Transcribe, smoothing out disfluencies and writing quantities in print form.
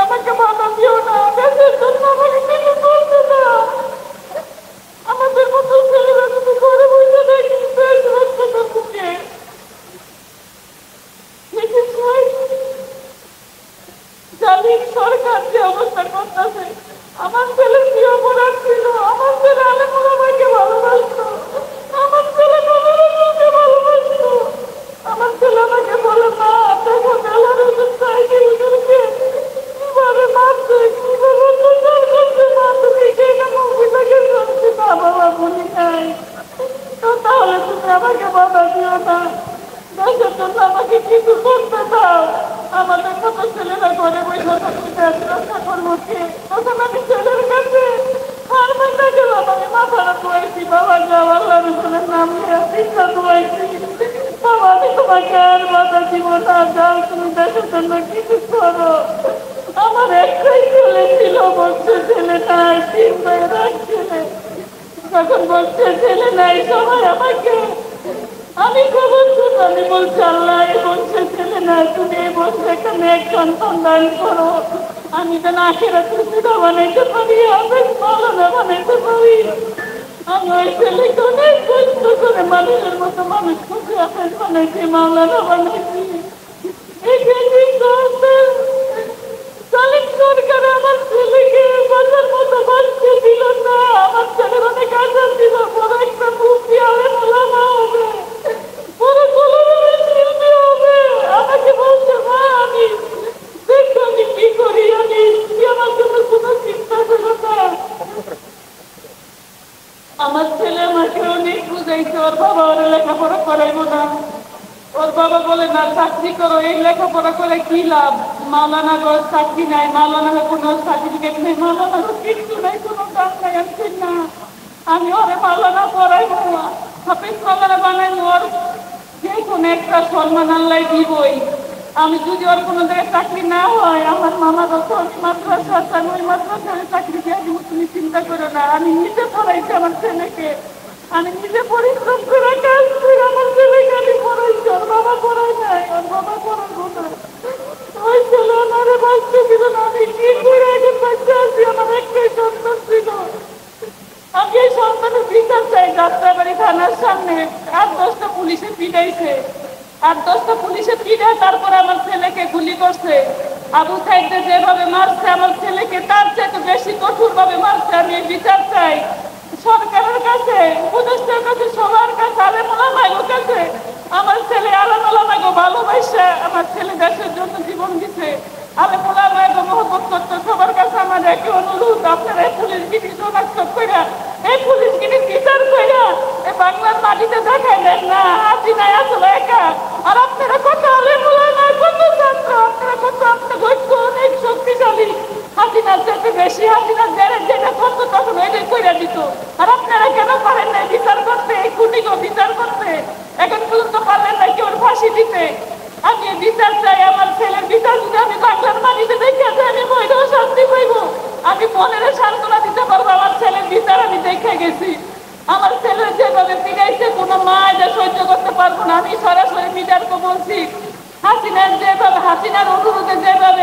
আমাকে বাধা দিও না, দেশের জন্য আমাকে কিছু করতে দাও। আমাদের মতো ছেলেরা যদি ঘরে বসে থাকি দেশ রক্ষা করতে কে? জালিম সরকার যে অবস্থা করতেছে, আমার ছেলে কি অপরাধ ছিল? আমার ছেলে আলেমুল আমাকে ভালোবাসতো, আমার ছেলে নবীকে ভালোবাসতো। আমার ছেলে আমাকে বলে না, দেখো মেলার সাইকেলকে কিভাবে মারছে, কিভাবে অত্যাচার করছে, না তুমি কেনা মহিলাকে শুনছি না বাবা বলি নাই। তো তাহলে তুমি আমাকে বাধা দিও না, দেশের জন্য আমাকে কিছু করতে দাও। আমাদের মতো ছেলেরা ঘরে বসে থাকি দেশ রক্ষা করবো কে? তখন আমি ছেলের কাছে হার মাথা গেলাম, আমি মাথাটা ধোয়াইছি, বাবা যাও আল্লাহ রসুলের নাম নিয়ে চিন্তা ধোয়াইছি, বাবা আমি তোমাকে আর বাধা দিব না, যাও তুমি দেশের জন্য কিছু করো। আমার একটাই ছেলে ছিল, বলছে ছেলে নাই, 3 ভাইয়ের এক ছেলে। যখন বলছে ছেলে নাই সবাই আমাকে, আমি খবর শুন, আমি বলছি আল্লাহ এই বলছে ছেলে না, তুমি এই বলছে এখানে এক সন্তান দান করো, আমি যেন আখেরাতের পিতা বানাইতে পারি, হাফেজ মাওলানা বানাইতে পারি। আমি ওই ছেলেকে অনেক কষ্ট করে মানুষের মতো মানুষ করছি, হাফেজ বানাইছি, মাওলানা বানাইছি। এই জালিম সরকার আমার ছেলেকে বাঁচার মতো বাঁচতে দিল না। আমার ছেলের অনেক আশা ছিল বড় একটা মুক্তি আলেমুল আমা হবে, বড় কলমের শিল্পী হবে। আমাকে বলছে মা আমি দেখো আমি কি করি, আমি আমার জন্য কোনো চিন্তা করো না। আমার ছেলে আমাকে অনেক বুঝাইছে, ওর বাবা ওর লেখাপড়া করাইবো না। ওর বাবা বলে না চাকরি করো, এই লেখাপড়া করে কি লাভ? মাওলানা গো চাকরি নাই, মাওলানা কোনো সার্টিফিকেট নেই, মাওলানা কিছু নাই, কোনো কাজ নাই। আসছি না আমি ওরে মাওলানা পড়াইবো, হাফেজ মাওলানা বানাইবো, ওর যে কোনো একটা সম্মান আল্লাহ দিবই। আমি যদি ওর কোনো জায়গায় চাকরি না হয়, আমার মামা যত মাদ্রাসা আছে আমি ওই মাদ্রাসায় চাকরি দিয়ে দিব, তুমি চিন্তা করো না। আমি নিজে পড়াইছি আমার ছেলেকে, আমি নিজে পরিশ্রম করে কাজ করে আমার ছেলেকে আমি পড়াইছি, ওর বাবা পড়াই নাই, ওর বাবা পড়াবো না। ওই ছেলে ওনারে বাঁচতে দিল না, আমি কি করে এখন বাঁচতে আছি? আমার একটাই সন্তান ছিল, আমি এই সন্তানের বিচার চাই। যাত্রাবাড়ি থানার সামনে 8-10টা পুলিশে পিটাইছে, 8-10টা পুলিশে পিটায় তারপরে আমার ছেলেকে গুলি করছে। আবু সাইদে যেভাবে মারছে আমার ছেলেকে, তার চেয়ে বেশি কঠোর ভাবে মারছে। আমি এই বিচার চাই সরকারের কাছে, উপদেষ্টার কাছে, সবার কাছে, আলেমুল আমার কাছে। আমার ছেলে আলেমুল আমাকে ভালোবাসে, আমার ছেলে দেশের জন্য জীবন দিছে, আলেমুল আমাকে মহব্বত করতো। সবার কাছে আমার একই অনুরোধ, আপনারা এই পুলিশগিরি শনাক্ত কইরা, এই পুলিশগিরি বিচার কইরা এই বাংলার মাটিতে দেখাই দেন না হাসিনা আসলে একা। আর আপনারা কত আলেমুল আমার কত ছাত্র, আপনারা কত, আপনার ঐক্য অনেক শক্তিশালী, হাসিনার চেয়ে বেশি। হাসিনার যারা যেটা করতো তখন ওইটাই কইরা দিত। আর আপনারা কেন পারেন না বিচার করতে, এই খুনিকে বিচার করতে? এখন পর্যন্ত পারলেন না কেউ ফাঁসি দিতে। আমি বিচার চাই, আমার ছেলের বিচার যদি আমি বাংলার মাটিতে দেখে যাই, আমি মহিলাও শান্তি পাইব, আমি মনের সান্ত্বনা দিতে পারবো। আমার ছেলের বিচার আমি দেখে গেছি, আমার ছেলের যেভাবে পিড়াইছে কোনো মা এটা সহ্য করতে পারবো না। আমি সরাসরি মিডিয়ারকে বলছি, হাসিনার যেভাবে, হাসিনার অনুরোধে যেভাবে